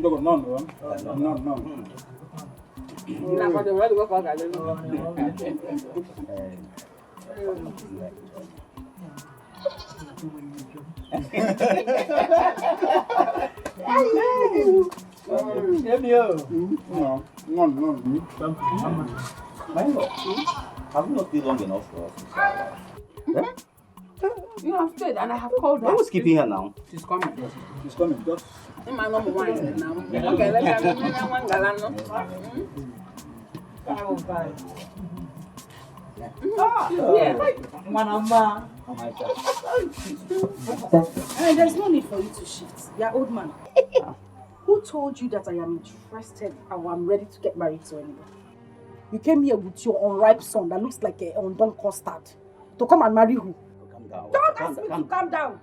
Have you not stayed long enough for us? You have stayed and I have called her. Who's keeping her now? She's coming. She's coming. Just. My number one now. Okay, let's have one galano. There's no need for you to shift. You're old man. Who told you that I am interested or I'm ready to get married to anyone? You came here with your unripe son that looks like an undone custard to come and marry who? Calm down. Don't ask me to calm down.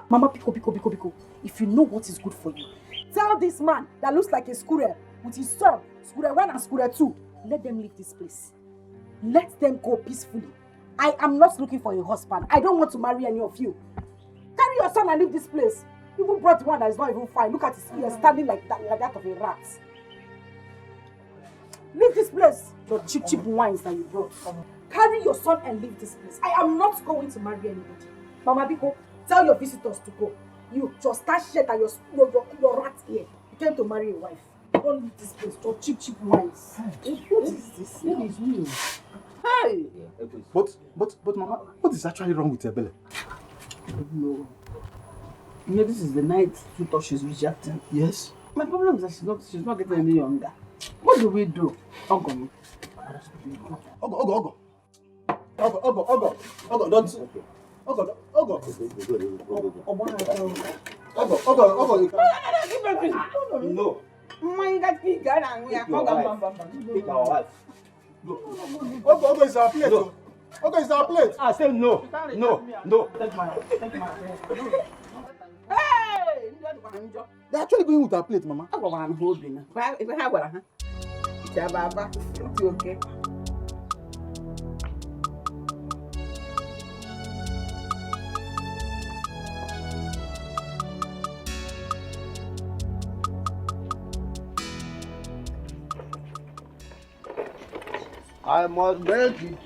Mama, Pico. If you know what is good for you, tell this man that looks like a squirrel with his son, squirrel 1 and squirrel 2, let them leave this place. Let them go peacefully. I am not looking for a husband. I don't want to marry any of you. Carry your son and leave this place. You even brought one that is not even fine. Look at his ears standing like that of a rat. Leave this place. Your cheap wines that you brought. Carry your son and leave this place. I am not going to marry anybody. Mama Biko, tell your visitors to go. You just start shit and your rat here. You came to marry a wife. Don't leave this place. Your cheap wines. What is this? It is new. Hey! But Mama, what is actually wrong with Ebele? No. You know, this is the night Suitor she's rejecting. Yes. My problem is that she's not getting any younger. What do we do? Uncle. Ogo, don't. Ogo. No. Ogo is our plate. No. Ogo is our plate. I said no. No. Take my Hey! They're actually going with our plate, Mama. I'm holding. If I have one, it's okay. I must make it.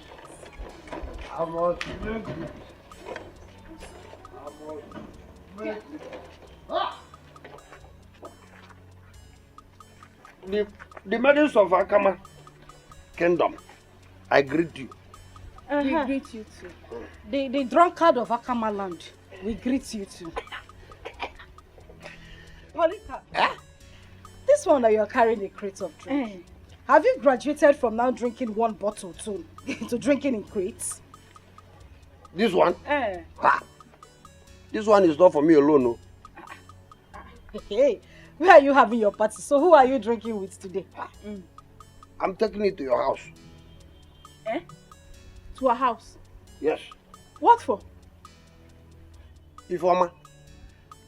I must make it. The maidens of Akama Kingdom, I greet you. We greet you too. The drunkard of Akama land, we greet you too. Polita, this one that you're carrying a crate of drink. Have you graduated from now drinking one bottle to drinking in crates? This one? This one is not for me alone, no. Hey, where are you having your party? So who are you drinking with today? I'm taking it to your house. To a house? Yes. What for? Ifeoma,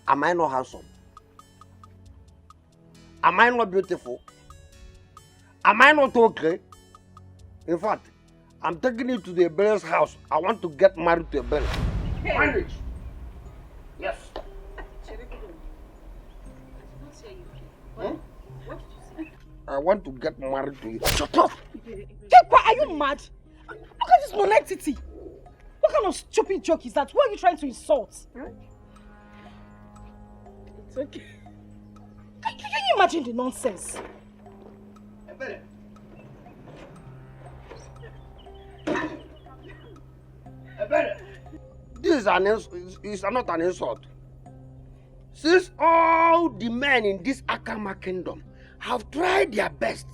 am I not handsome? Am I not beautiful? Am I not okay? In fact, I'm taking you to the Ebele's house. I want to get married to Ebele. Marriage. Yes. I want to get married to you. Shut up! Kekwa, are you mad? Look at this monentity. What kind of stupid joke is that? Who are you trying to insult? It's okay. Can you imagine the nonsense? This is not an insult. Since all the men in this Akama kingdom have tried their best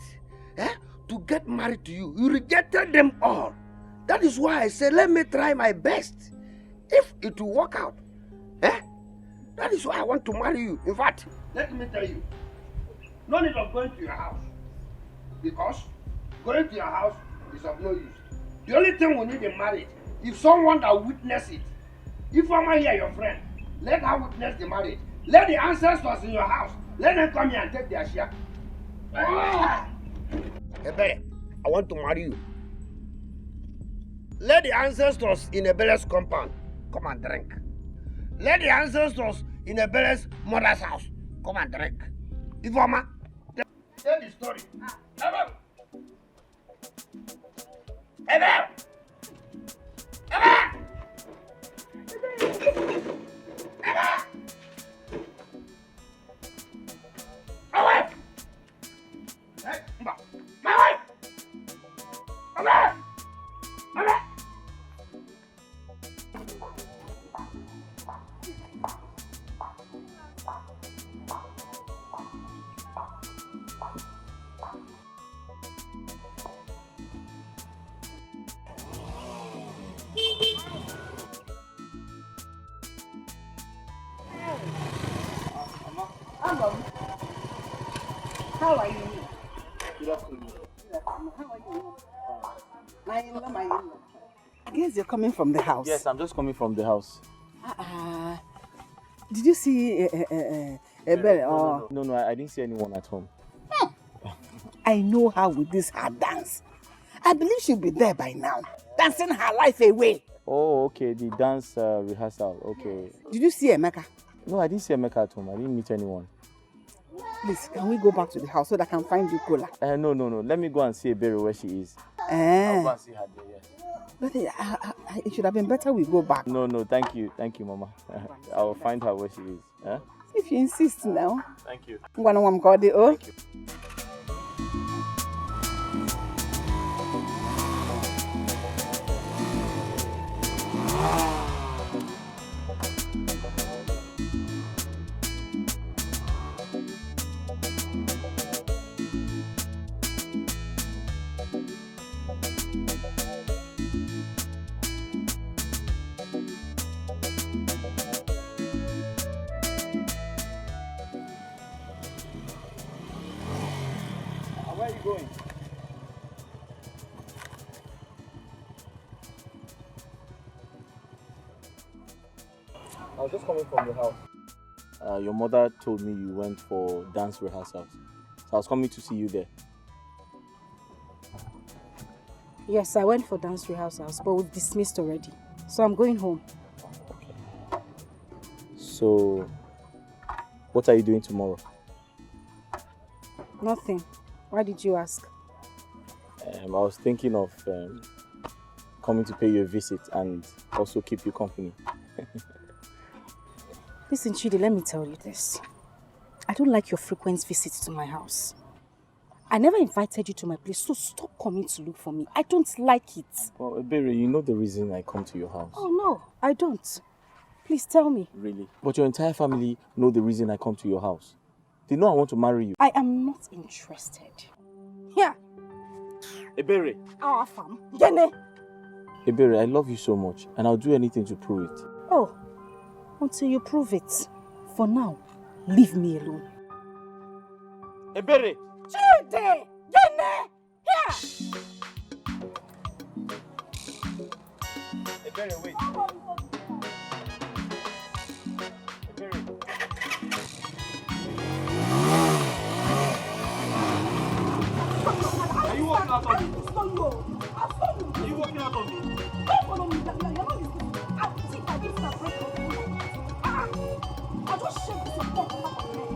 to get married to you, you rejected them all. That is why I said, let me try my best. If it will work out, that is why I want to marry you. In fact, let me tell you, no need of going to your house. Because going to your house is of no use. The only thing we need in marriage is someone that witness it. If I'm here, your friend, let her witness the marriage. Let the ancestors in your house, let them come here and take their share. Ebele, I want to marry you. Let the ancestors in Ebele's compound come and drink. Let the ancestors in Ebele's mother's house come and drink. Ifeoma, tell the story. Ebe! Ebe! How are you? Good afternoon. How are you? My in-law. I guess you're coming from the house. Yes, I'm just coming from the house. Did you see Ebere? No, I didn't see anyone at home. I know her with this her dance. I believe she'll be there by now, dancing her life away. Oh, okay, the dance rehearsal, okay. Did you see Emeka? No, I didn't see Emeka at home. I didn't meet anyone. Please, can we go back to the house so that I can find you cola? No. Let me go and see Ebere where she is. I'll go and see her there, yeah. But it should have been better we go back. No, thank you, Mama. I will find her where she is. If you insist now. Thank you. Thank you. Where are you going? I was just coming from the house. Your mother told me you went for dance rehearsals. So I was coming to see you there. Yes, I went for dance rehearsals, but we've dismissed already. So I'm going home. Okay. So, what are you doing tomorrow? Nothing. Why did you ask? I was thinking of coming to pay you a visit and also keep you company. Listen, Chidi, let me tell you this. I don't like your frequent visits to my house. I never invited you to my place, so stop coming to look for me. I don't like it. Well, Ebere, you know the reason I come to your house. Oh, no, I don't. Please tell me. Really? But your entire family know the reason I come to your house. They know I want to marry you. I am not interested. Here. Ebere. Our farm. Yene. Ebere, I love you so much, and I'll do anything to prove it. Oh, until you prove it. For now, leave me alone. Ebere! Chidi! Yene! Here! Ebere, wait. Ebere. Are you walking out on me? Are you walking out on me? Don't follow me. You're not listening. I think I did separate from you. I'll just shake this and walk out of here.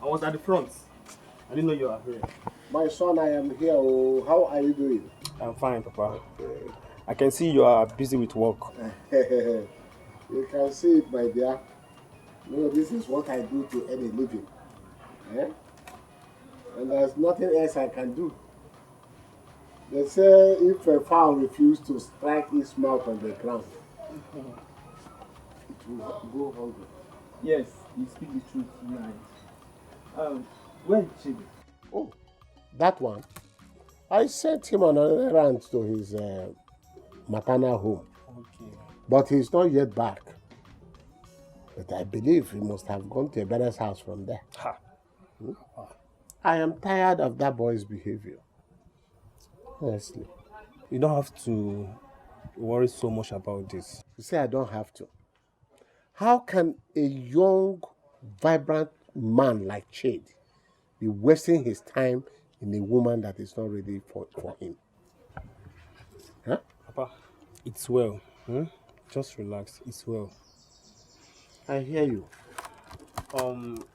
I was at the front. I didn't know you were here. My son, I am here. Oh, how are you doing? I'm fine, Papa. I can see you are busy with work. You can see it, my dear. No, this is what I do to earn a living. And there's nothing else I can do. They say if a fowl refuses to strike its mouth on the ground, it will go hungry. Yes, you speak the truth tonight. Where is Chibi? Oh, that one? I sent him on an errand to his maternal home. Okay. But he's not yet back. But I believe he must have gone to a better house from there. Ha. I am tired of that boy's behavior. Honestly. You don't have to worry so much about this. You say I don't have to. How can a young, vibrant man like Chade be wasting his time in a woman that is not ready for him? Huh? Papa, it's well. Just relax. It's well. I hear you.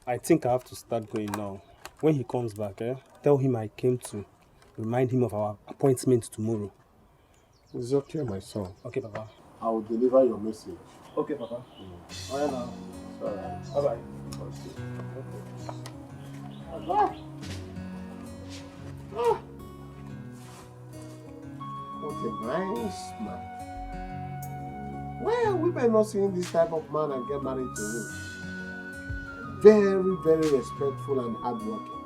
I think I have to start going now. When he comes back, tell him I came to remind him of our appointment tomorrow. It's okay, my son. Okay, Papa. I will deliver your message. Okay, Papa. I am now. Alright. Bye-bye. What a nice man. Why are women not seeing this type of man and get married to him? Very, very respectful and hardworking.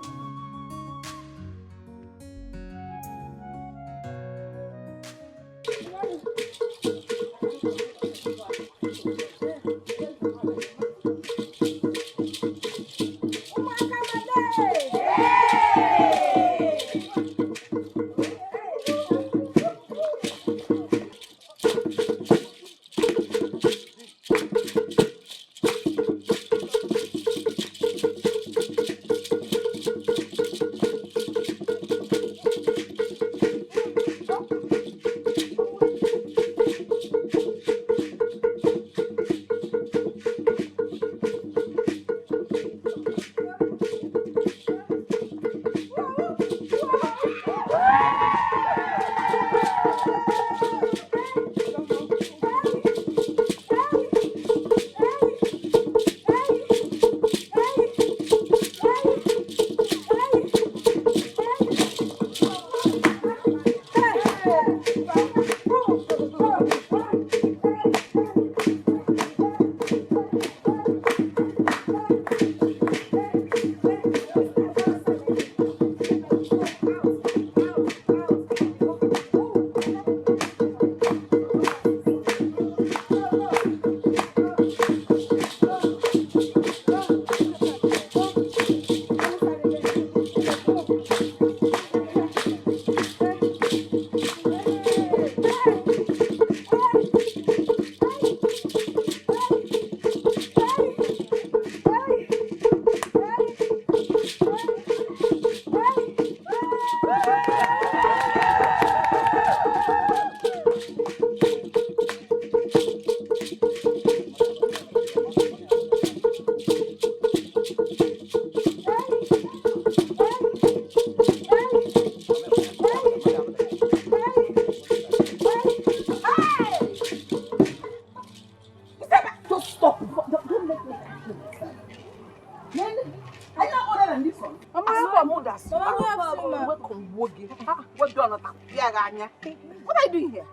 What are you doing here?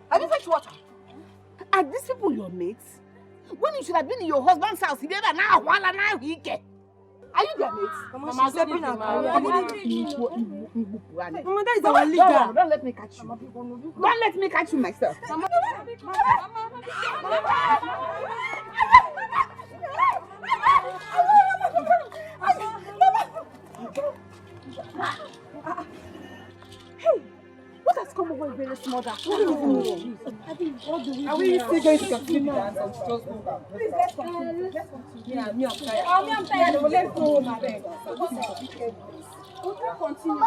Have you fetched water? Are these people your mates? When you should have been in your husband's house, are you their mates? Mama, that is Don't our leader. Don't let me catch you. Don't let me catch you myself. Hey, what has come over your mother? Are we still going to continue that? Please, let's continue. Let's continue. Yeah, me, I'm tired. I'm tired. Let's go home, I beg. We can continue.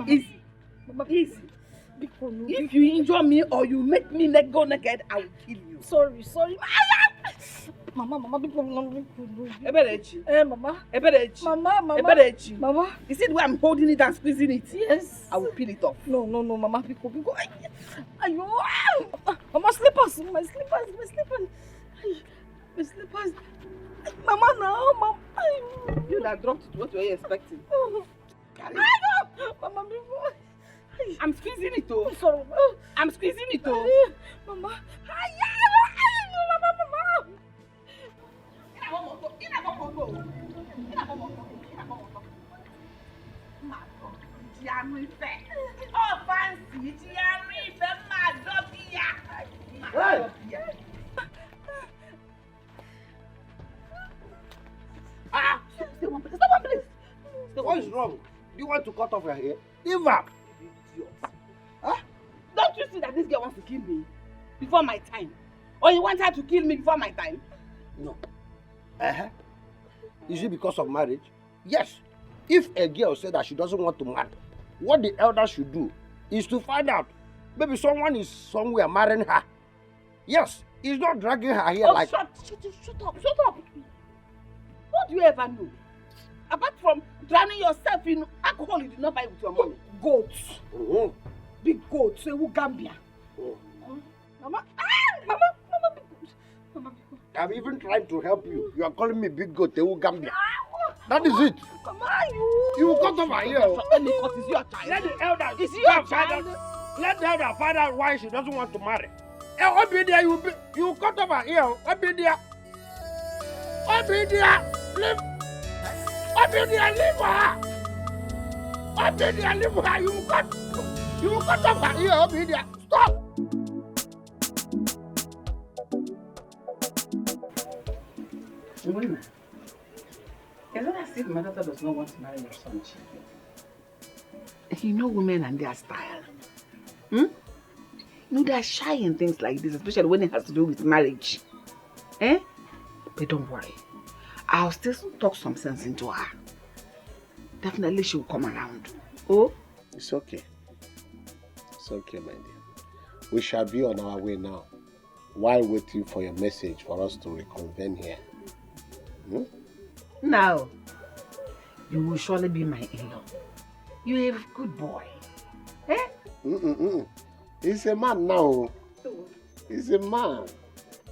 Easy. Easy. If you injure me or you make me go naked, I will kill you. Sorry. Mama, Mama. Eberechi. Mama. Eberechi. Mama. Eberechi. Mama. You see the way I'm holding it and squeezing it? Yes. I will peel it off. No, Mama. Ayo. Mama, slippers. My slippers. Mama, now. Mama. You that dropped it, what were you expecting? Mama, before. I'm squeezing it, oh. Sorry. I'm squeezing it, oh. Mama. Oh, fancy, Hey! Stay one place. What is wrong? Do you want to cut off your hair? Give up! Don't you see that this girl wants to kill me before my time? Or you want her to kill me before my time? No. Is it because of marriage? Yes. If a girl said that she doesn't want to marry, what the elders should do is to find out. Maybe someone is somewhere marrying her. Yes, he's not dragging her here like... Shut up. What do you ever know? Apart from drowning yourself in alcohol you did not buy with your money. Goats. Big goats. So Gambia. Mama, big goat. Mama, big goat. I'm even trying to help you. You are calling me big goat, Gambia. That is it. Mama, you cut off her ear. Let me cut. Is your child? Let the elders Is your child? Let the elder find out why she doesn't want to marry. Obidia, you cut off her ear. Obidia, leave. Obidia, leave her. Obidia, leave her. You cut off her ear, Obidia. Stop. Women, it's not as if my daughter does not want to marry your son. You know women and their style. You know, they're shy in things like this, especially when it has to do with marriage. But don't worry. I'll still talk some sense into her. Definitely she will come around. Oh? It's okay. It's okay, my dear. We shall be on our way now, while waiting for your message for us to reconvene here. Now, you will surely be my in-law. You're a good boy. He's a man now. He's a man.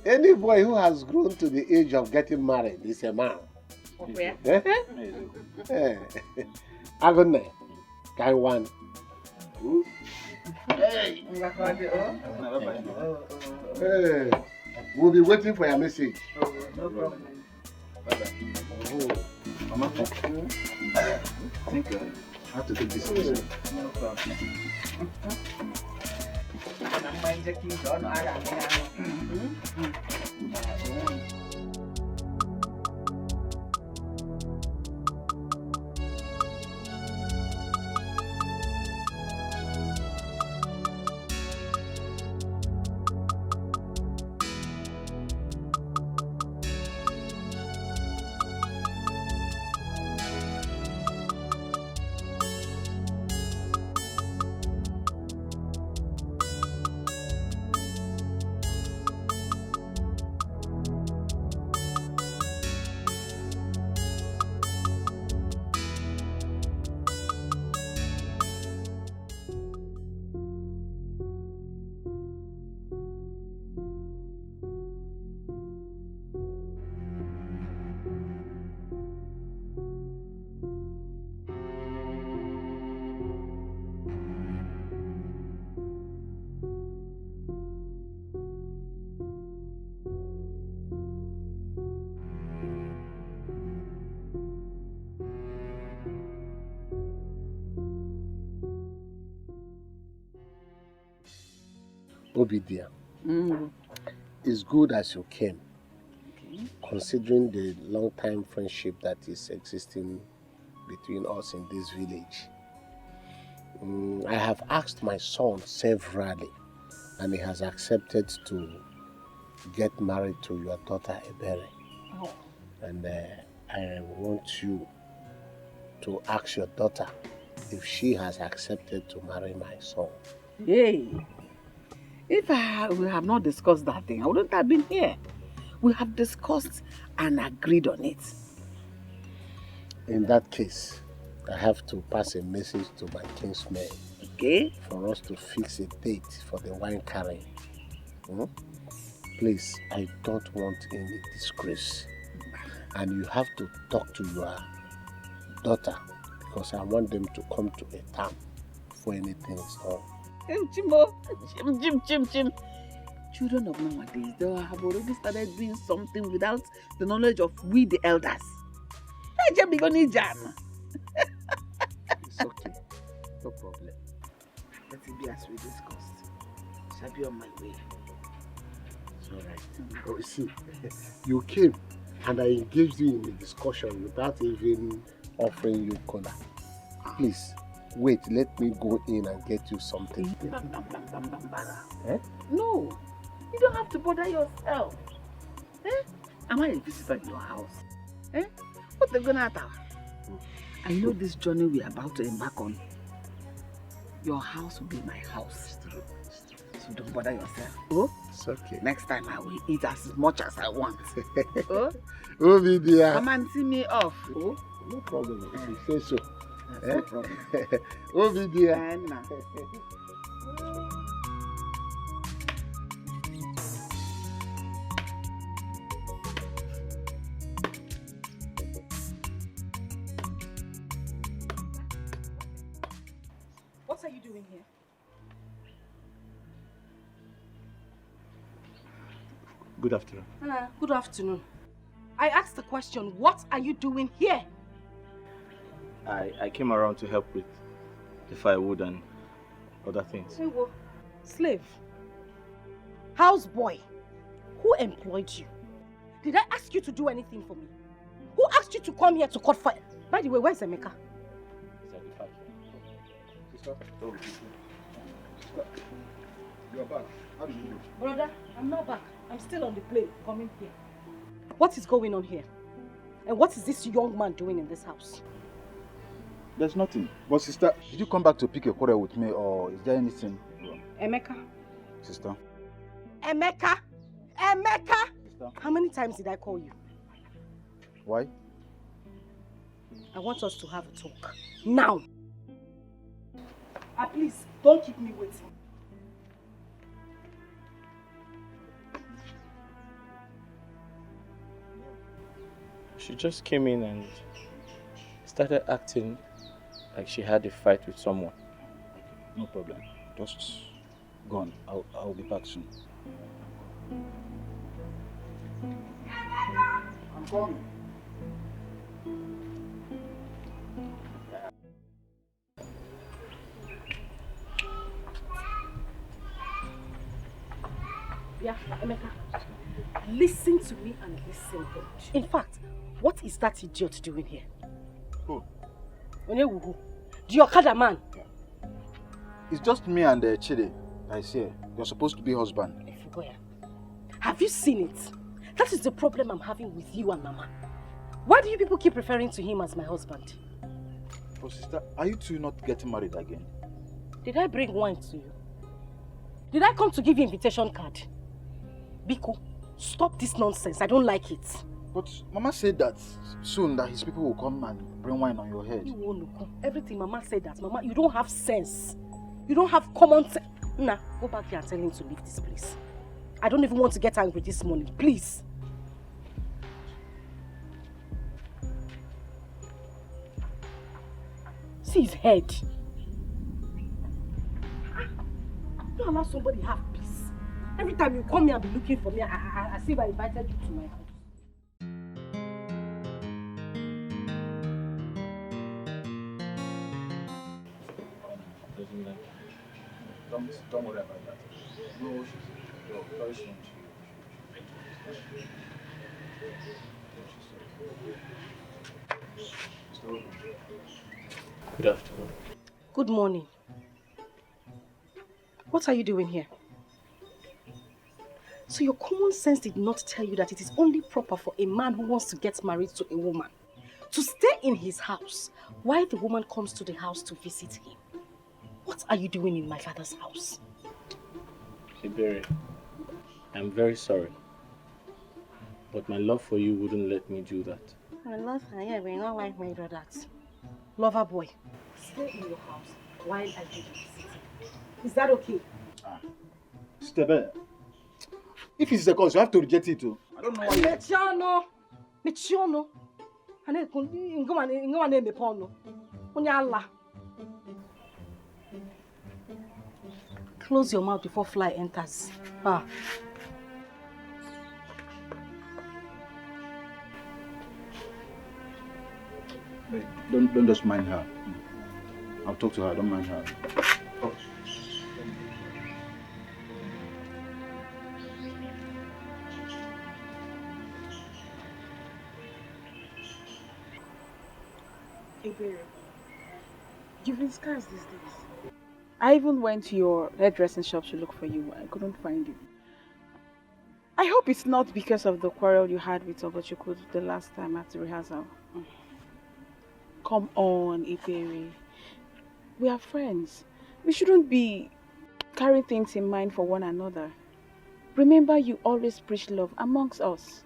Any boy who has grown to the age of getting married is a man. Okay. Agone, guy one. Hey. Hey. We'll be waiting for your message. No problem. Mama, I think I have to take this easy. No problem. Obidia, it's good as you came, considering the long-time friendship that is existing between us in this village. I have asked my son severally, and he has accepted to get married to your daughter Ebere. Oh. And I want you to ask your daughter if she has accepted to marry my son. Hey. If we have not discussed that thing, I wouldn't have been here. We have discussed and agreed on it. In that case, I have to pass a message to my kinsmen. Okay. For us to fix a date for the wine carrying. Please, I don't want any disgrace. And you have to talk to your daughter, because I want them to come to a term before anything is done. Chim. Children of nowadays, they have already started doing something without the knowledge of we the elders. It's okay. No problem. Let it be as we discussed. Shall be on my way. It's all right. Oh, you see, you came and I engaged you in a discussion without even offering you cola. Please, wait, let me go in and get you something. Eh? No, you don't have to bother yourself. Eh? Am I a visitor in your house? Eh? What they gonna do? I know this journey we are about to embark on. Your house will be my house. So don't bother yourself. Oh? It's okay. Next time I will eat as much as I want. Oh? Oh, dear. Come and see me off. Oh? No problem. If you say so. That's no problem. Oh, dear. Anna. What are you doing here? Good afternoon. Good afternoon. I asked the question, what are you doing here? I came around to help with the firewood and other things. Slave. Houseboy. Who employed you? Did I ask you to do anything for me? Who asked you to come here to cut fire? By the way, where's Emeka? You're back. How do you do? Brother, I'm not back. I'm still on the plane coming here. What is going on here? And what is this young man doing in this house? There's nothing. But sister, did you come back to pick a quarrel with me or is there anything wrong? Emeka? Sister? Emeka! Emeka! Sister? How many times did I call you? Why? I want us to have a talk. Now! Please, don't keep me waiting. She just came in and started acting like she had a fight with someone. No problem. Just go on. I'll be back soon. I'm coming. Yeah, Emeka. Listen to me and listen good. In fact, what is that idiot doing here? Who? Who? The Okada man. It's just me and Chide that is here. You're supposed to be husband. Have you seen it? That is the problem I'm having with you and Mama. Why do you people keep referring to him as my husband? Oh, sister, are you two not getting married again? Did I bring wine to you? Did I come to give you invitation card? Biko, stop this nonsense. I don't like it. But Mama said that soon that his people will come and bring wine on your head. You won't look. Everything Mama said that. Mama, you don't have sense. You don't have common sense. Nah, go back here and tell him to leave this place. I don't even want to get angry this morning. Please. See his head. Don't allow somebody have peace. Every time you come here and be looking for me, I see if I invited you to my house. Don't worry about that. No, she's very soon. Good afternoon. Good morning. What are you doing here? So your common sense did not tell you that it is only proper for a man who wants to get married to a woman to stay in his house while the woman comes to the house to visit him. What are you doing in my father's house? Iberi, I'm very sorry. But my love for you wouldn't let me do that. My love for you will not like me do that. Lover boy, stay in your house while I do the visiting. Is that okay? Sister, if it's a cause, you have to reject it too. I don't know why. Mechiano. Close your mouth before fly enters. Wait, don't just mind her. I'll talk to her. I don't mind her. Oh. Iberi, you've been scarce these days. I even went to your hairdressing shop to look for you. I couldn't find you. I hope it's not because of the quarrel you had with Ogochukwu the last time at the rehearsal. Come on, Iberi. We are friends. We shouldn't be carrying things in mind for one another. Remember, you always preach love amongst us.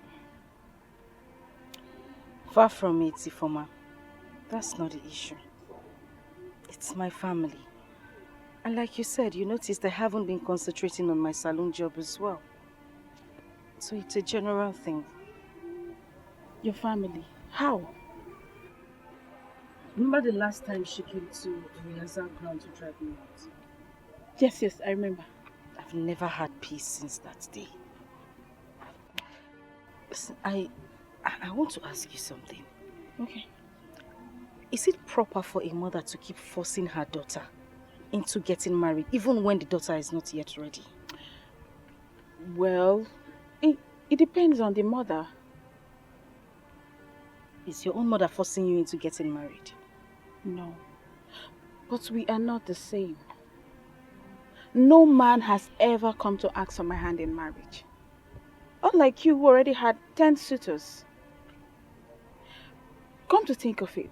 Far from it, Ifoma. That's not the issue. It's my family. And like you said, you noticed I haven't been concentrating on my salon job as well. So it's a general thing. Your family? How? Remember the last time she came to the rehearsal ground to drive me out? Yes, I remember. I've never had peace since that day. Listen, I want to ask you something. Okay. Is it proper for a mother to keep forcing her daughter into getting married, even when the daughter is not yet ready? Well, it depends on the mother. Is your own mother forcing you into getting married? No. But we are not the same. No man has ever come to ask for my hand in marriage. Unlike you, who already had 10 suitors. Come to think of it,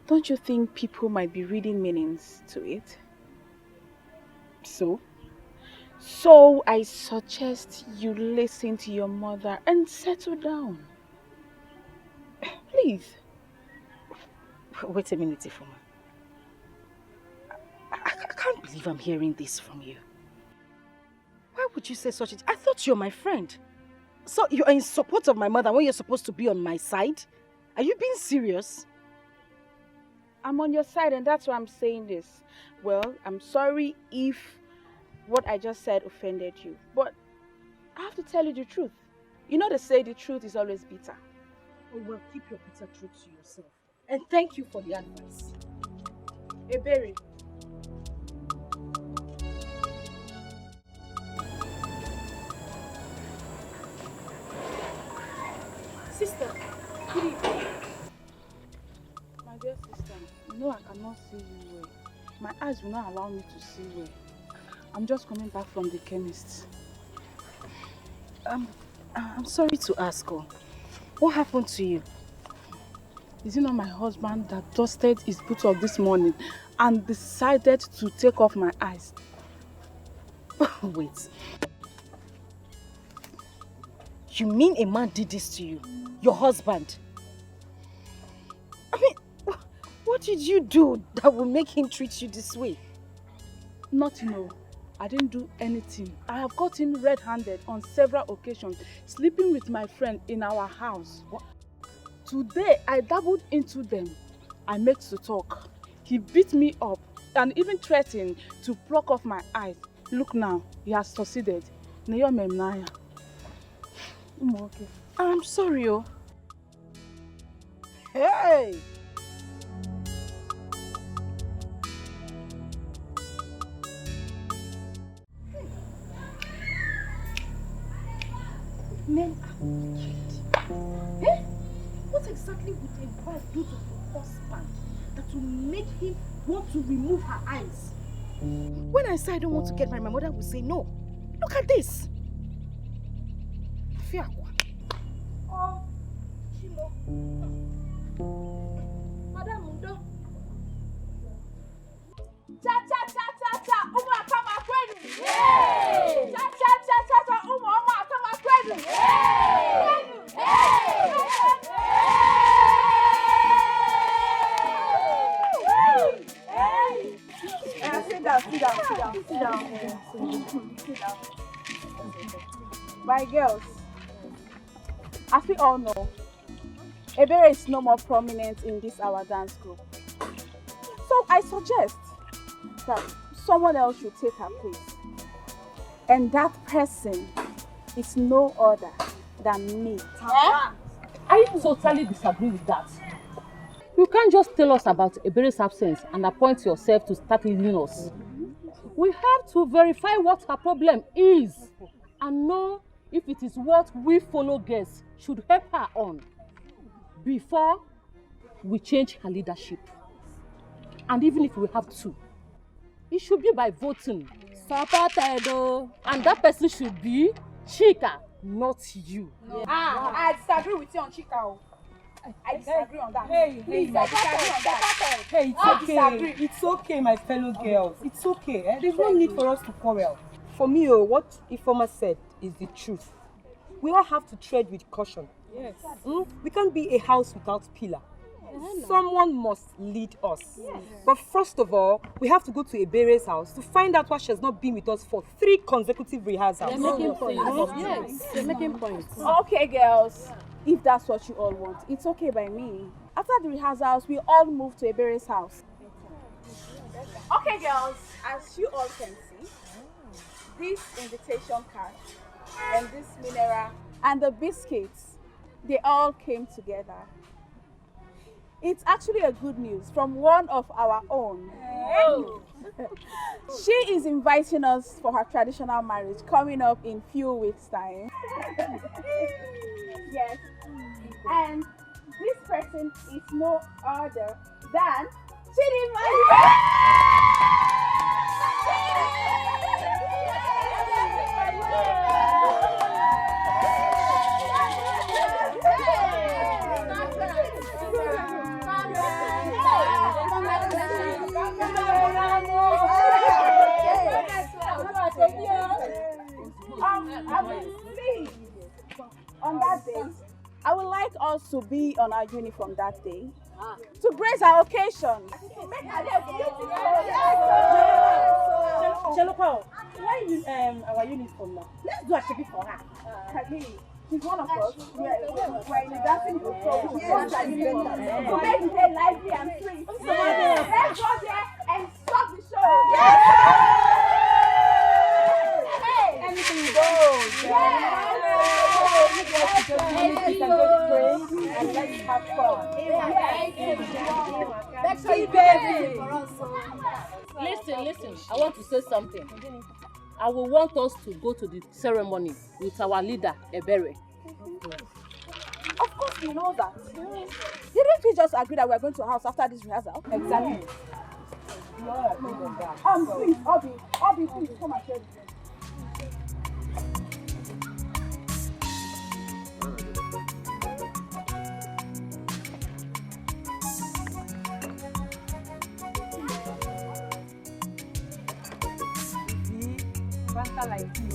don't you think people might be reading meanings to it? So I suggest you listen to your mother and settle down. Please. Wait a minute, Ifoma. I can't believe I'm hearing this from you. Why would you say such a thing? I thought you're my friend. So you're in support of my mother when you're supposed to be on my side? Are you being serious? I'm on your side and that's why I'm saying this. Well, I'm sorry if what I just said offended you. But I have to tell you the truth. You know they say the truth is always bitter. Oh, well, keep your bitter truth to yourself. And thank you for the advice. Iberi. Sister, good evening. My dear sister, you know I cannot see you well. My eyes will not allow me to see well. I'm just coming back from the chemist. I'm sorry to ask, what happened to you? Is it not my husband that dusted his buttock this morning and decided to take off my eyes? Wait. You mean a man did this to you? Your husband? I mean, what did you do that will make him treat you this way? Nothing, no. I didn't do anything. I have caught him red-handed on several occasions, sleeping with my friend in our house. What? Today, I dabbled into them. I made to talk. He beat me up and even threatened to pluck off my eyes. Look now, he has succeeded. Okay. I'm sorry, Hey! Men are wicked. Eh? What exactly would a wife do to her husband that will make him want to remove her eyes? When I say I don't want to get married, my mother will say no. Look at this. Oh, Chimo. Madam Mundo. Cha cha cha cha cha, Uma kama kwenu. Hey! Cha cha cha cha cha, Uma kama kwenu. Hey! Hey! Sit down. My girls, as we all know, Ebere is no more prominent in this our dance group. So I suggest that someone else should take her place. And that person is no other than me. I totally disagree with that. You can't just tell us about Ebere's absence and appoint yourself to start leading us. We have to verify what her problem is and know if it is what we fellow guests should help her on before we change her leadership. And even if we have to, it should be by voting. Supported though. And that person should be Chika, not you. Yeah. I disagree with you on Chika. I disagree on that. Hey, please, I disagree on that. Hey, it's okay. It's okay, my fellow girls. It's okay. Eh? There's no need for us to quarrel. For me, what Ifoma said is the truth. We all have to tread with caution. Yes. We can't be a house without pillar. Someone must lead us. Yes. But first of all, we have to go to Ebere's house to find out why she has not been with us for 3 consecutive rehearsals. They're making points. Yes, they're making points. Okay, girls. If that's what you all want, it's okay by me. After the rehearsals, we all move to Ebere's house. Okay, girls. As you all can see, this invitation card and this mineral and the biscuits, they all came together. It's actually a good news from one of our own. Oh. She is inviting us for her traditional marriage coming up in few weeks' time. Yes. And this person is no other than Chidinma. On that day, I would like us to be on our uniform that day to grace our occasion. Cheloko, why use our uniform now? Let's do a shaking for her. She's one of us. We're in the dancing group, so we want our uniform. So make the day lively and free. Let's go there and stop the show. Anything goes. And let's have fun. Listen, I want to say something. I will want us to go to the ceremony with our leader, Ebere. Of course we know that. Didn't we just agree that we're going to our house after this rehearsal? Exactly. Please, Obi, please come and share this. Like you.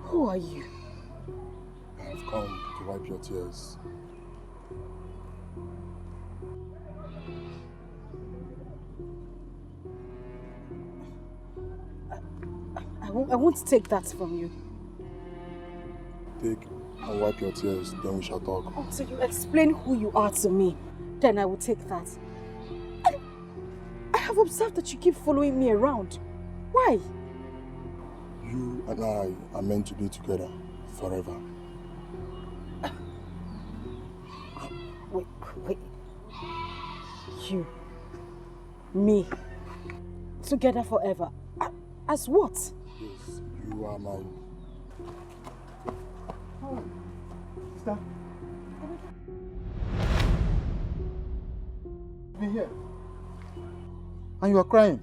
Who are you? I've come to wipe your tears. I won't take that from you. Take and wipe your tears, then we shall talk. Until you explain who you are to me, then I will take that. I have observed that you keep following me around. Why? You and I are meant to be together forever. Wait. You, me, together forever. As what? Yes, you are my... Sister? Be here. And you are crying.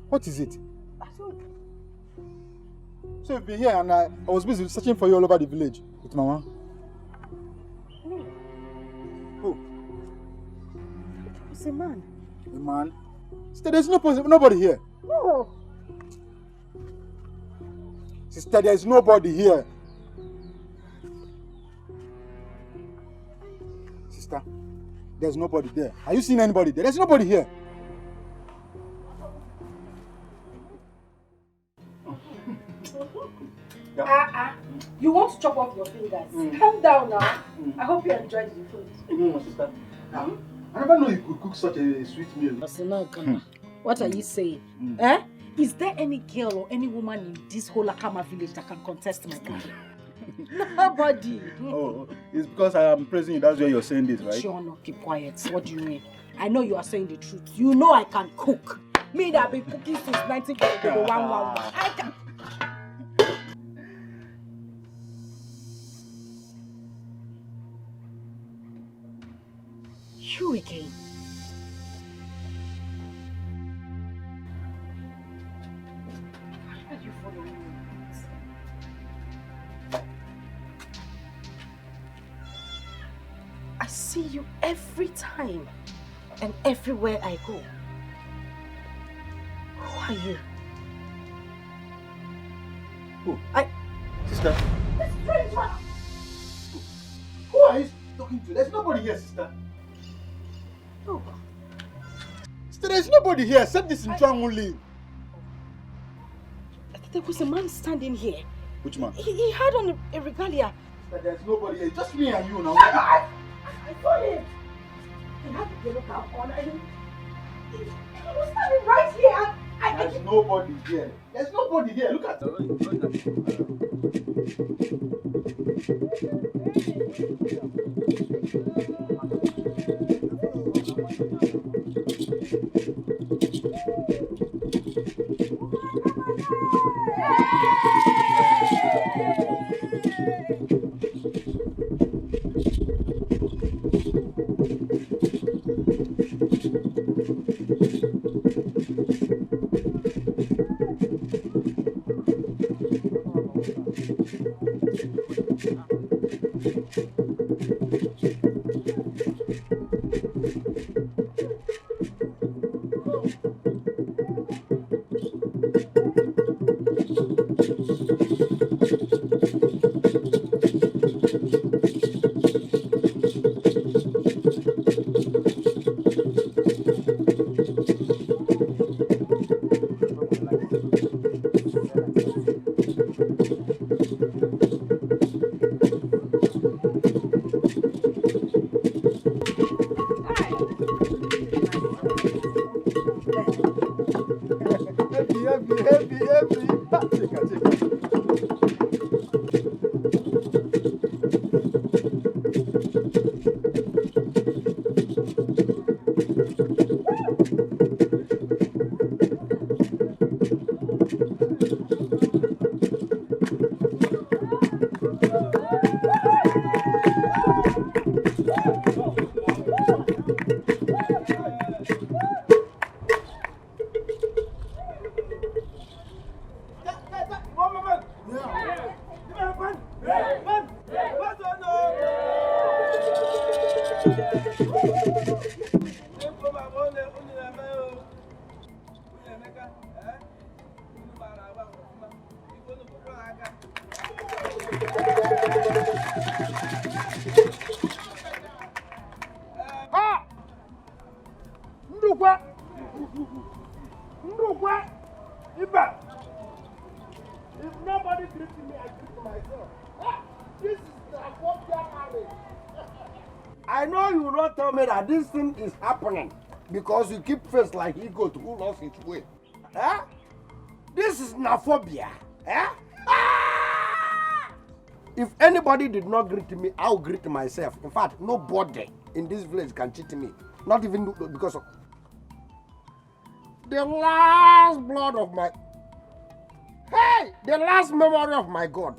What is it? So you've been here and I was busy searching for you all over the village with Mama. Who? It's a man. A man? Sister, there's nobody here. No. Sister, there's nobody here. Sister, there's nobody there. Are you seeing anybody there? There's nobody here. You want to chop off your fingers? Calm down now. I hope you enjoyed the food. Sister. I never know you could cook such a sweet meal. What are you saying? Eh? Is there any girl or any woman in this whole Akama village that can contest my cooking? Nobody. Oh, it's because I am praising you. That's why you're saying this, right? Sure, no, keep quiet. What do you mean? I know you are saying the truth. You know I can cook. Me that have been cooking since 1991. I can. You again. Why are you following me? I see you every time and everywhere I go. Who are you? Who? This Sister. strange one. Who are you talking to? There's nobody here, sister. No. Sister, there's nobody here except this Nchuang only. There was a man standing here. Which man? He had on a regalia. Sister, there's nobody here. Just me and you now. I saw him. He had the yellow cap on and he was standing right here. There's nobody here. There's nobody here. Look at If nobody greets me, I greet myself. This is the Ethiopian army. I know you will not tell me that this thing is happening because you keep face like he got who lost his way. This is naphobia. If anybody did not greet me, I'll greet myself. In fact, nobody in this village can cheat me. Not even because of the last blood of my... Hey! The last memory of my God.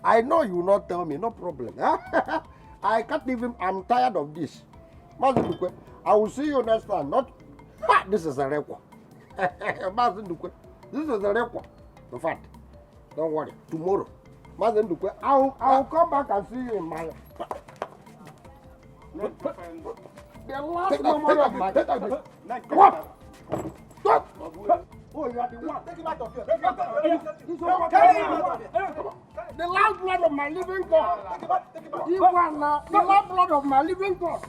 I know you will not tell me, no problem. I can't even... I'm tired of this. I will see you next time. Not... This is a record. This is a record. In fact, don't worry. Tomorrow, I'll come back and see you in my... The last memory of my... Come on! Stop! Oh, you are the one. Take him out of here. Carry him out of here. The last blood of my living God. Take him out. The last blood of my living God.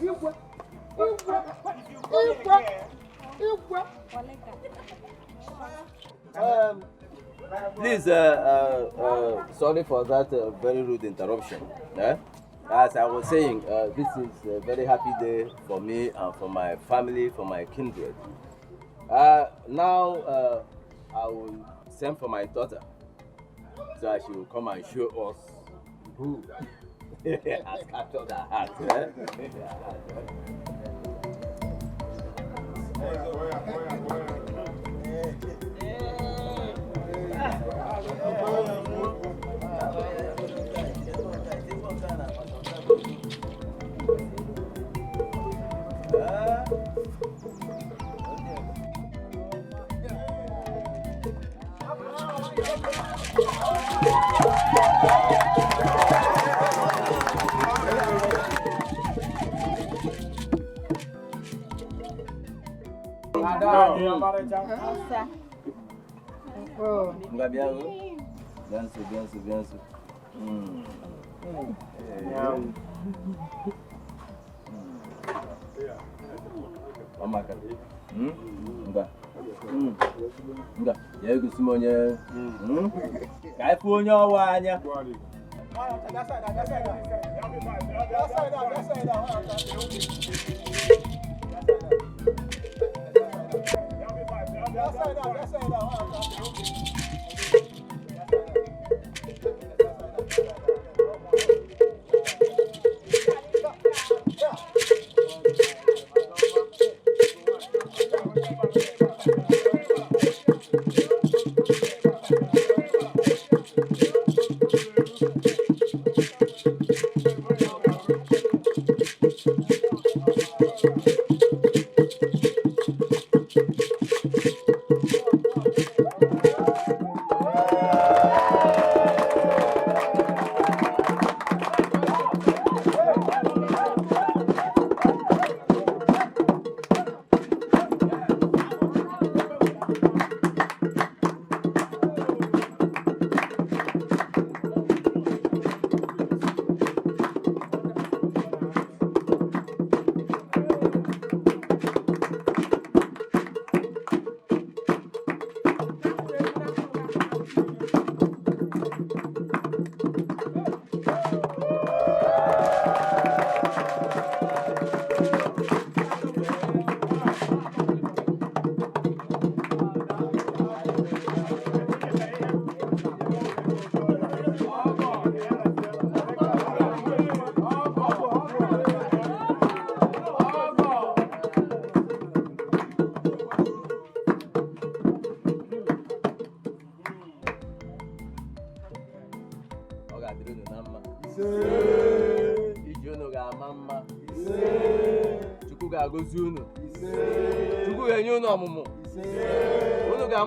Please, sorry for that very rude interruption. As I was saying, this is a very happy day for me and for my family, for my kindred. Now, I will send for my daughter so that she will come and show us who has captured her heart.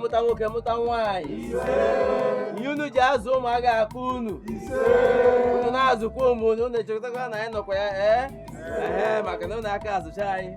Muta nwoke muta nwaanyị ihe unu ji azụ ụmụaka akụ unu na-azụkwa ụmụ unu echekọtakwa na anyị nọkwa ya maka na unu aka azụcha anyị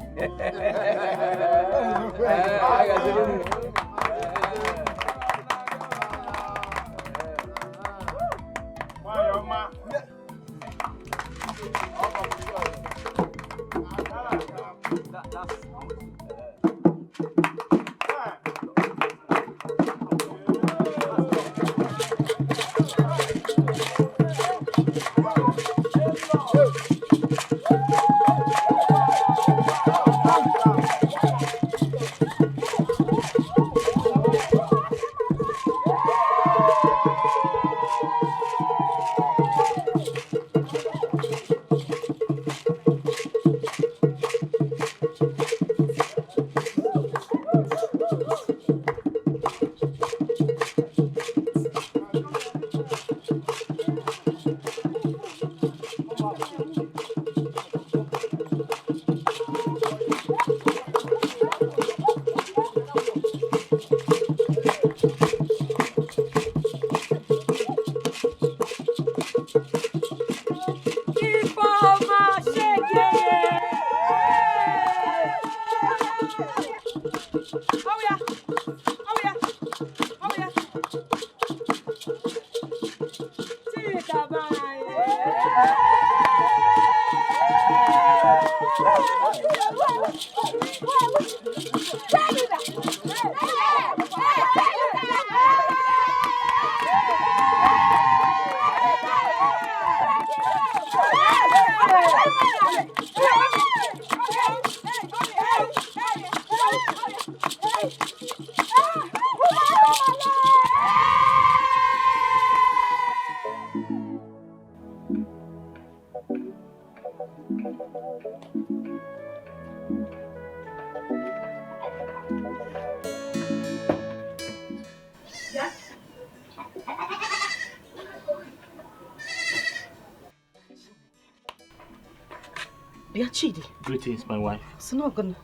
Chidi. Greetings, my wife. It's not gonna.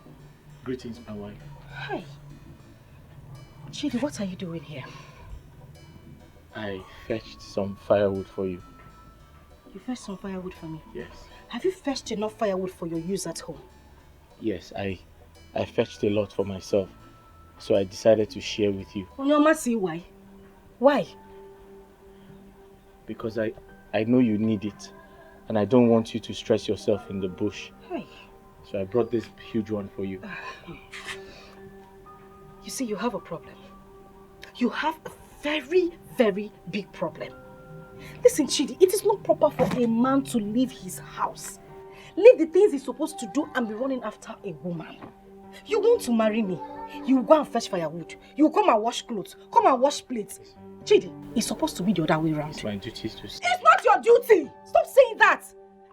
Greetings, my wife. Hi. Chidi, what are you doing here? I fetched some firewood for you. You fetched some firewood for me? Yes. Have you fetched enough firewood for your use at home? Yes, I fetched a lot for myself. So I decided to share with you. Onyoma, see why? Why? Because I know you need it. And I don't want you to stress yourself in the bush. Hey. So I brought this huge one for you. You see, you have a problem. You have a very, very big problem. Listen, Chidi, it is not proper for a man to leave his house. Leave the things he's supposed to do and be running after a woman. You want to marry me. You will go and fetch firewood. You will come and wash clothes. Come and wash plates. Chidi, it's supposed to be the other way around. It's my duty to say. It's not your duty! Stop saying that!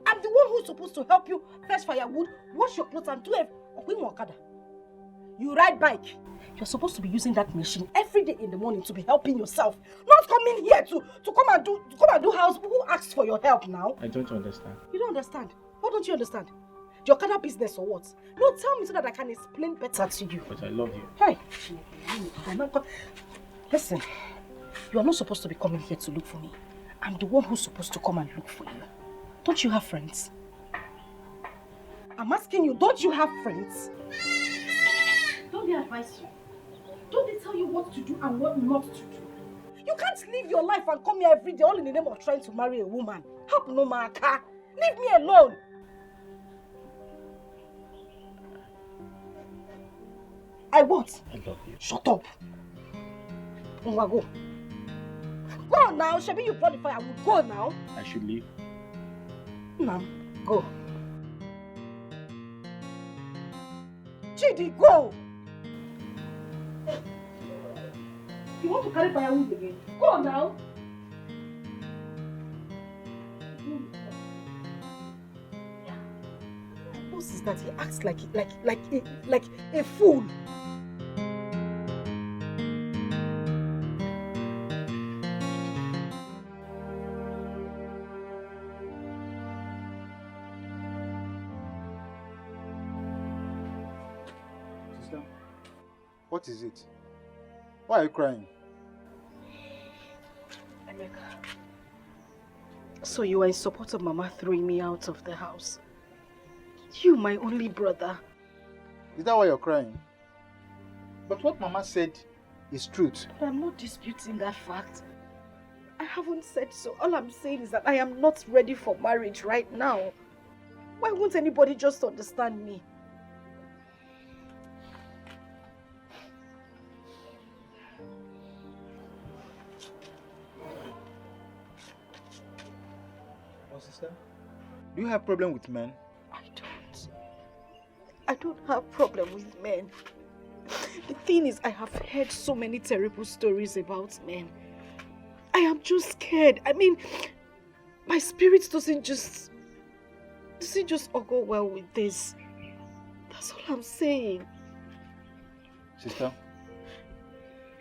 I'm the one who's supposed to help you fetch firewood, wash your clothes and do everything. You ride bike. You're supposed to be using that machine every day in the morning to be helping yourself. Not coming here to come and do house. Who asks for your help now? I don't understand. You don't understand? What don't you understand? The Okada business or what? No, tell me so that I can explain better to you. But I love you. Hey! Listen, you are not supposed to be coming here to look for me. I'm the one who's supposed to come and look for you. Don't you have friends? I'm asking you, don't you have friends? Don't they advise you? Don't they tell you what to do and what not to do? You can't live your life and come here every day all in the name of trying to marry a woman. Help no maka. Leave me alone. I what? I love you. Shut up. Go. Go now. Shabi, you brought the fire. Go now. I should leave. No, go. Chidi, go. You want to carry firewood again? Go now. What is that? He acts like a fool. Sister, what is it? Why are you crying? So you are in support of Mama throwing me out of the house? You, my only brother. Is that why you're crying? But what Mama said is truth. But I'm not disputing that fact. I haven't said so. All I'm saying is that I am not ready for marriage right now. Why won't anybody just understand me? Sister, do you have problem with men? I don't have problem with men. The thing is, I have heard so many terrible stories about men. I am just scared. I mean, my spirit doesn't just go well with this. That's all I'm saying. Sister,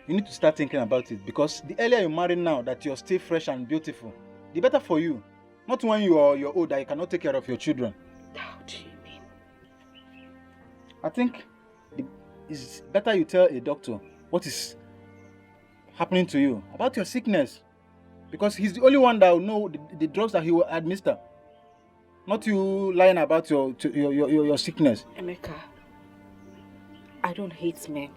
you need to start thinking about it, because the earlier you marry now that you're still fresh and beautiful, the better for you. Not when you're old that you cannot take care of your children. How do you mean? I think it's better you tell a doctor what is happening to you about your sickness, because he's the only one that will know the drugs that he will administer. Not you lying about your sickness. Emeka, I don't hate men.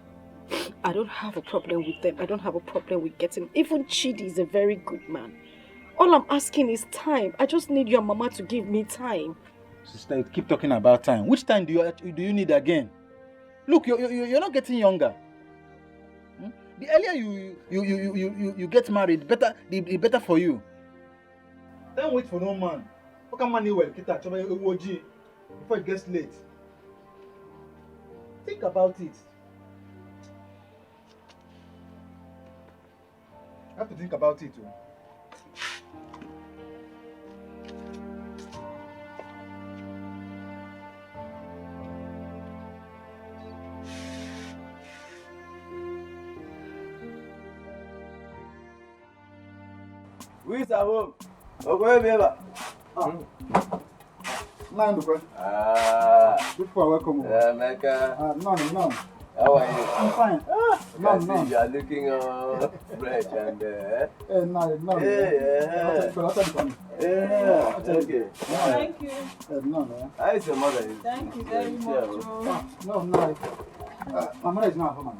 I don't have a problem with them. I don't have a problem with getting... Even Chidi is a very good man. All I'm asking is time. I just need your mama to give me time. Sister, you keep talking about time. Which time do you need again? Look, you're not getting younger. The earlier you get married, the better for you. Don't wait for no man. How come man well before it gets late? Think about it. You have to think about it. Who is at home? Okay, baby. Good for welcome. Mecca. No. How are you? I'm fine. No. You are looking fresh and No. okay. Thank you. No. How is your mother? Thank you very much. No. My mother is not home.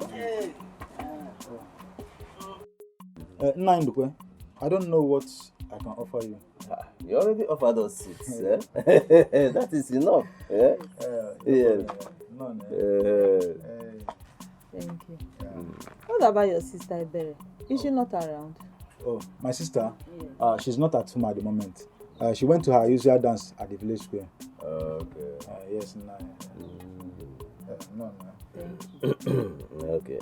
I don't know what I can offer you. You already offered us seats. That is enough. Thank you. What about your sister Ebere? Is she not around? Oh, my sister? She's not at home at the moment. She went to her usual dance at the village square. Okay. Yes, no. Okay.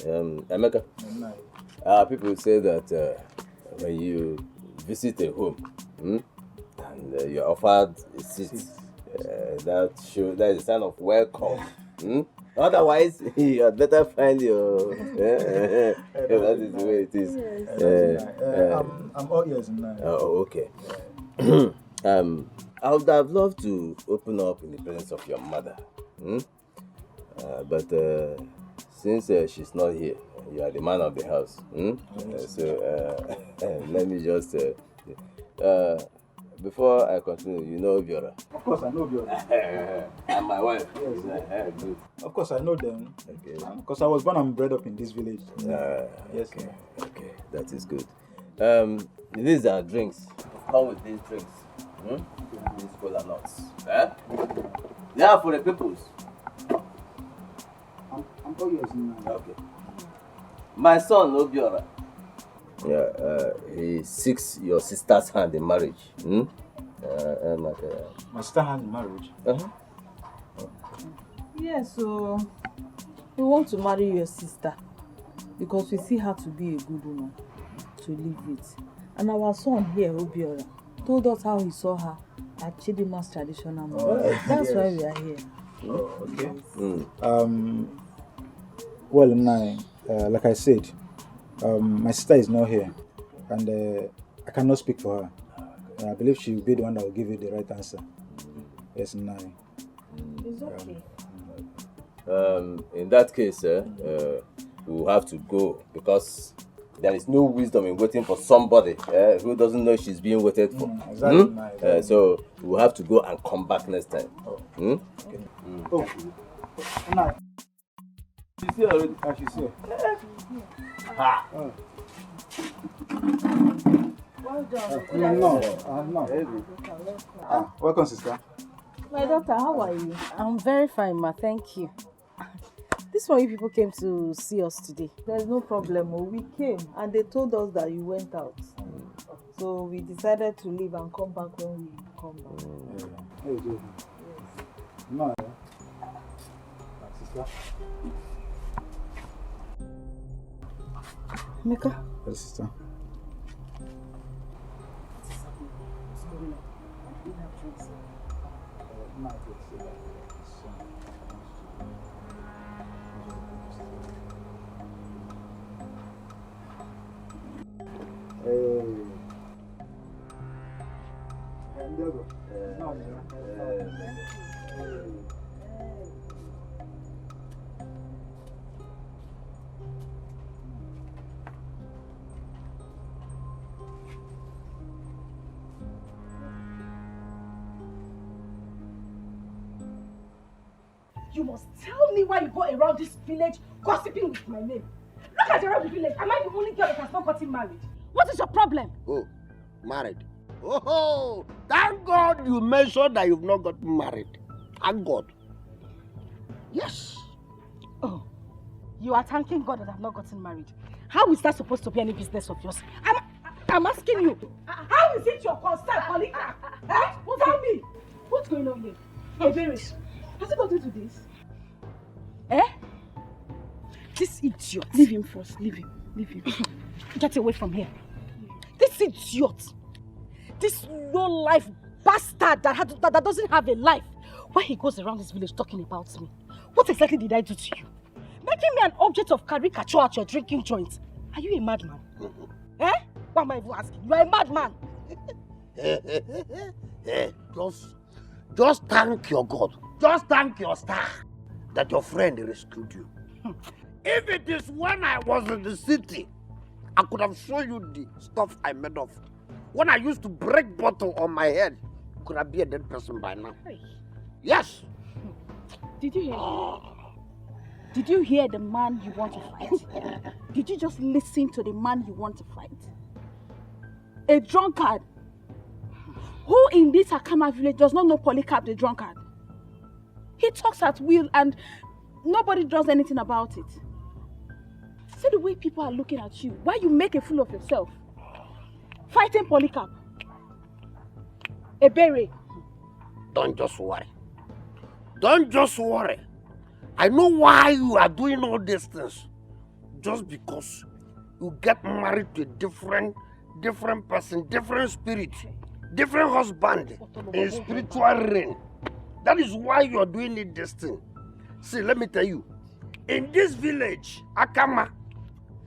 Emeka. People say that when you visit a home and you're offered a seat, that is a sign of welcome. Otherwise, you had better find your. That is the way it is. Yes. I'm all ears now. Oh, okay. I would have loved to open up in the presence of your mother, but since she's not here, you are the man of the house. So let me just. Before I continue, you know Biora? Of course I know Biora. And my wife? Yes. Good. Of course I know them. Okay. Because I was born and bred up in this village. Yes. Okay, that is good. These are drinks. Come with these drinks. These cola nuts. They are for the peoples. I'm all yours now. Okay. My son, Obiora. He seeks your sister's hand in marriage. My sister's hand in marriage? Yes, so we want to marry your sister because we see her to be a good woman to live with. And our son here, Obiora, told us how he saw her at Chidima's traditional marriage. That's why we are here. Okay. Well, like I said, my sister is not here, and I cannot speak for her. I believe she will be the one that will give you the right answer. Yes, Nai. It's okay. In that case, we will have to go because there is no wisdom in waiting for somebody who doesn't know she's being waited for. Exactly. So we will have to go and come back next time. Okay. Nai. She's here already. She's here. Well done. No. Welcome, sister. My daughter, how are you? I'm very fine, ma. Thank you. This one you people came to see us today. There's no problem. We came and they told us that you went out. So we decided to leave and come back when we come back. No. Sister. Mecca. Yes, sister. You must tell me why you go around this village gossiping with my name. Look at around the village. Am I the only girl that has not gotten married? What is your problem? Oh, married. Oh, thank God you mentioned that you've not gotten married. Thank God. Yes. Oh, you are thanking God that I've not gotten married. How is that supposed to be any business of yours? I'm asking you. How is it your concern, Colika? Tell me. What's going on here? Hey, Beres, has it got into this? This idiot. Leave him first. Leave him. Get away from here. This idiot. This low-life bastard that doesn't have a life. Why he goes around this village talking about me? What exactly did I do to you? Making me an object of caricature at your drinking joint. Are you a madman? What am I even asking? You are a madman. Just thank your God. Just thank your star that your friend rescued you. If it is when I was in the city, I could have shown you the stuff I made of. When I used to break bottle on my head, could have been a dead person by now. Yes. Did you hear? Did you hear the man you want to fight? Did you just listen to the man you want to fight? A drunkard who in this Akama village does not know Polycarp the drunkard. He talks at will and nobody does anything about it. See the way people are looking at you. Why you make a fool of yourself? Fighting Polycarp. A beret. Don't just worry. Don't just worry. I know why you are doing all these things. Just because you get married to a different person, different spirit, different husband in spiritual realm. That is why you are doing this thing. See, let me tell you. In this village, Akama,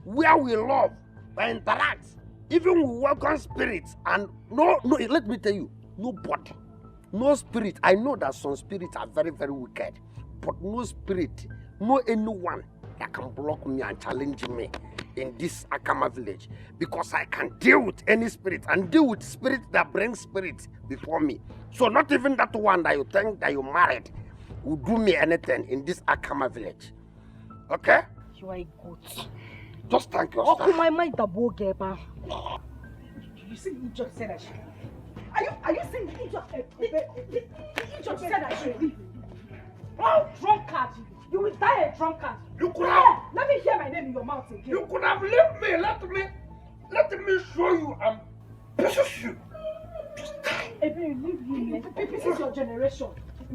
where we love, we interact, even we welcome spirits, and no, let me tell you, nobody, no spirit. I know that some spirits are very, very wicked, but no spirit, no anyone that can block me and challenge me in this Akama village, because I can deal with any spirit and deal with spirit that brings spirit before me. So not even that one that you think that you married will do me anything in this Akama village. Okay? You are a goat. Just thank your star. You see, you just said I should leave. Are you saying you just said I should leave? Oh, drunkard! You will die a drunkard. You could have. Let me hear my name in your mouth again. You could have left me. Let me show you and push you. Just die. If you leave me, this is your generation.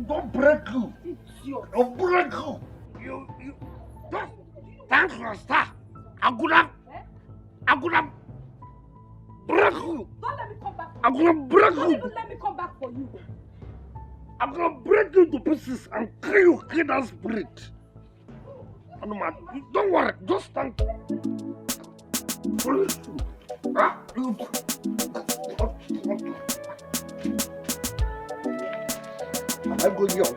Don't break you. Idiot. Don't break you. You just thank your star. I could have break you. Don't let me come back. I'm gonna break you. Don't even let me come back for you. I'm gonna break you to pieces and kill that spirit. Don't worry, just thank you. I go young.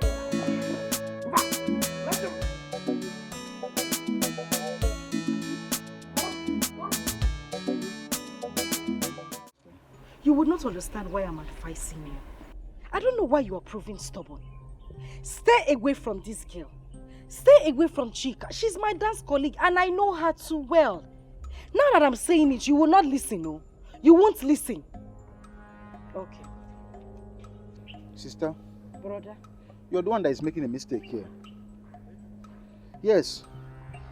You would not understand why I'm advising you. I don't know why you are proving stubborn. Stay away from this girl. Stay away from Chika. She's my dance colleague and I know her too well. Now that I'm saying it, you will not listen, no? You won't listen. Okay. Sister? Brother? You're the one that is making a mistake here. Yes,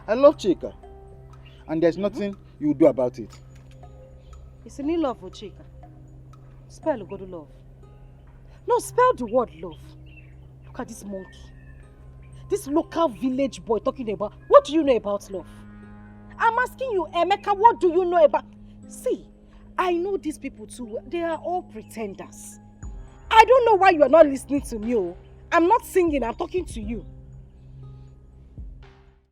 I love Chika. And there's nothing you will do about it. It's a new love for Chika. Spell go to love. No, spell the word love. Look at this monkey. This local village boy talking about, what do you know about love? I'm asking you, Emeka, what do you know about... See, I know these people too well. They are all pretenders. I don't know why you are not listening to me. I'm not singing, I'm talking to you.